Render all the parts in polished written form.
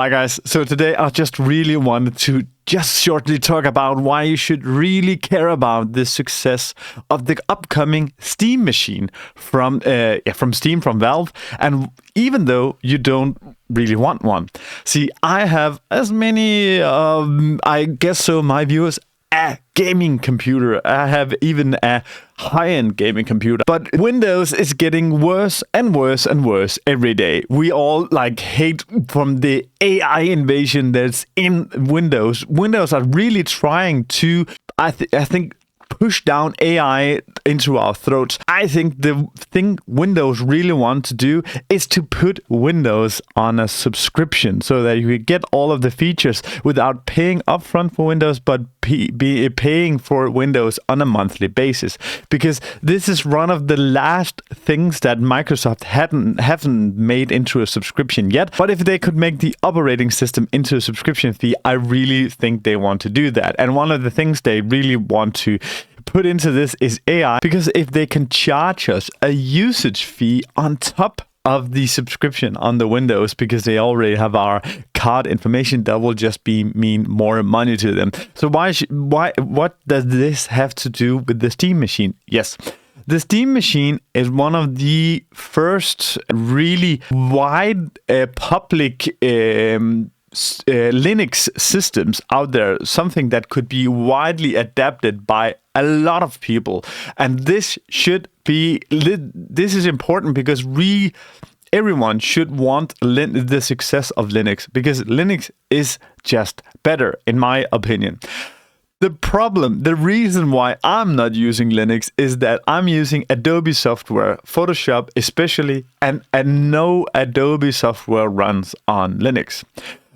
Hi guys, so today I just really wanted to just shortly talk about why you should really care about the success of the upcoming Steam machine from Steam, from Valve, and even though you don't really want one. See, I have as many, I guess so, my viewers, a gaming computer. I have even a high-end gaming computer. But Windows is getting worse and worse and worse every day. We all hate from the AI invasion that's in Windows. Windows are really trying to, I think, push down AI into our throats. I think the thing Windows really want to do is to put Windows on a subscription so that you get all of the features without paying upfront for Windows, but be paying for Windows on a monthly basis. Because this is one of the last things that Microsoft haven't made into a subscription yet. But if they could make the operating system into a subscription fee, I really think they want to do that. And one of the things they really want to put into this is AI, because if they can charge us a usage fee on top of the subscription on the Windows, because they already have our card information, that will just mean more money to them. So what does this have to do with the Steam machine? Yes. The Steam machine is one of the first really wide public Linux systems out there, something that could be widely adapted by a lot of people. And this is important because everyone should want the success of Linux, because Linux is just better, in my opinion. The reason why I'm not using Linux is that I'm using Adobe software, Photoshop especially, and no Adobe software runs on Linux.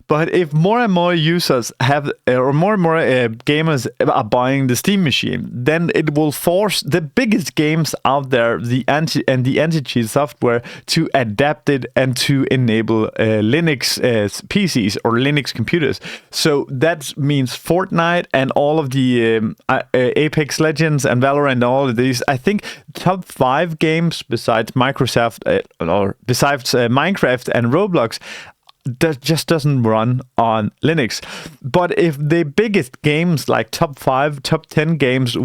But if more and more users have, or more and more gamers are buying the Steam machine, then it will force the biggest games out there, the anti-cheat software, to adapt it and to enable Linux PCs or Linux computers. So that means Fortnite and all of the Apex Legends and Valorant and all of these. I think top 5 games besides Minecraft and Roblox that just doesn't run on Linux. But if the biggest games, like top 5, top 10 games,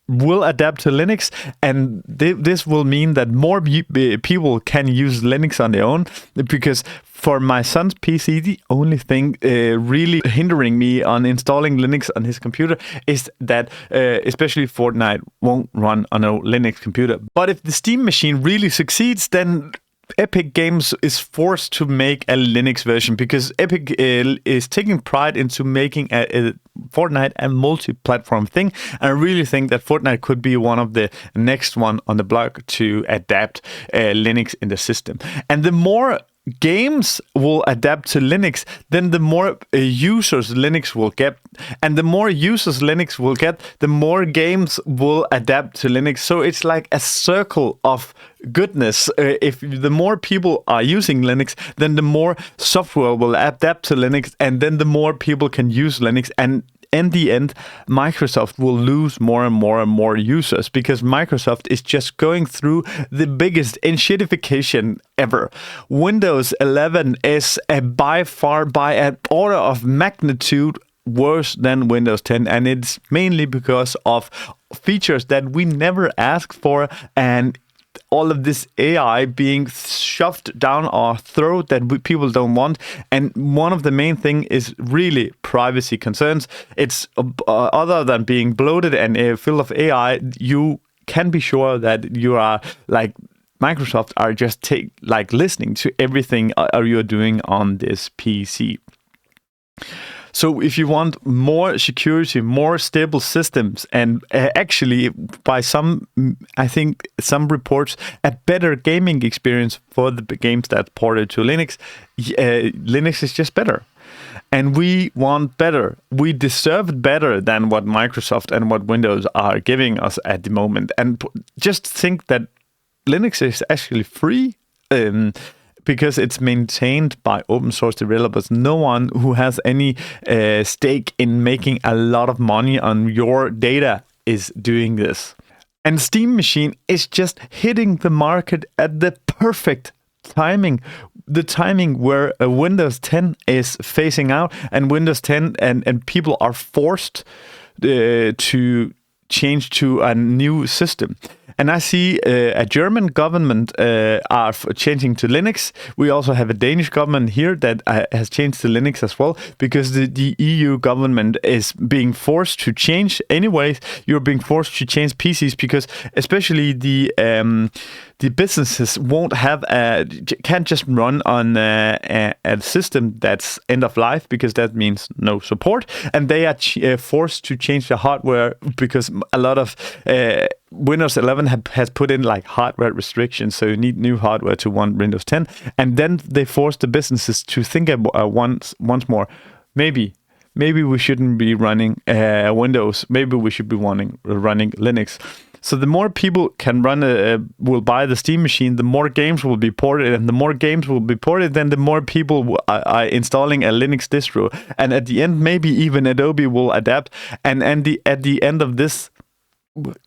will adapt to Linux, and this will mean that more people can use Linux on their own, because for my son's PC, the only thing really hindering me on installing Linux on his computer is that especially Fortnite won't run on a Linux computer. But if the Steam machine really succeeds, then Epic Games is forced to make a Linux version, because Epic is taking pride into making a Fortnite a multi-platform thing. And I really think that Fortnite could be one of the next one on the block to adapt Linux in the system. And the more games will adapt to Linux, then the more users Linux will get. And the more users Linux will get, the more games will adapt to Linux. So it's like a circle of goodness. If the more people are using Linux, then the more software will adapt to Linux, and then the more people can use Linux. And in the end, Microsoft will lose more and more and more users, because Microsoft is just going through the biggest enshittification ever. Windows 11 is by an order of magnitude worse than Windows 10, and it's mainly because of features that we never asked for, and all of this AI being shoved down our throat that people don't want. And one of the main thing is really privacy concerns. It's other than being bloated and full of AI, you can be sure that you are Microsoft are just listening to everything you're doing on this PC. So if you want more security, more stable systems, and actually by I think some reports, a better gaming experience for the games that ported to Linux, Linux is just better. And we want better. We deserve better than what Microsoft and what Windows are giving us at the moment. And just think that Linux is actually free. Because it's maintained by open source developers. No one who has any stake in making a lot of money on your data is doing this. And Steam Machine is just hitting the market at the perfect the timing where Windows 10 is phasing out, and Windows 10 and people are forced to change to a new system. And I see a German government are changing to Linux. We also have a Danish government here that has changed to Linux as well, because the EU government is being forced to change. Anyways, you're being forced to change PCs because especially the businesses can't just run on a system that's end of life, because that means no support, and they are forced to change the hardware because a lot of Windows 11 has put in like hardware restrictions, so you need new hardware to run Windows 10, and then they force the businesses to think once more. Maybe we shouldn't be running Windows. Maybe we should be running Linux. So the more people can will buy the Steam machine, the more games will be ported, and the more games will be ported, then the more people are installing a Linux distro. And at the end, maybe even Adobe will adapt. And at the end of this,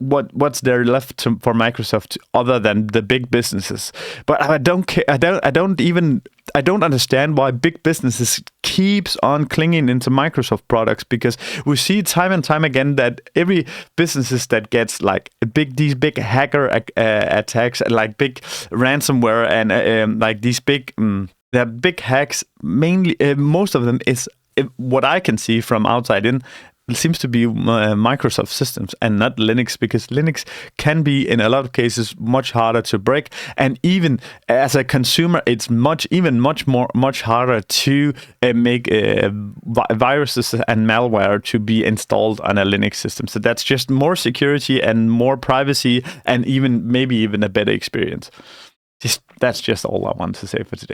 what's there left for Microsoft other than the big businesses? But I don't care. I don't understand why big businesses keeps on clinging into Microsoft products, because we see time and time again that every businesses that gets like these big hacker attacks, like big ransomware, and like these big hacks, mainly most of them is what I can see from outside in. It seems to be Microsoft systems and not Linux, because Linux can be in a lot of cases much harder to break, and even as a consumer it's much harder to make viruses and malware to be installed on a Linux system. So that's just more security and more privacy, and maybe even a better experience. That's just all I want to say for today.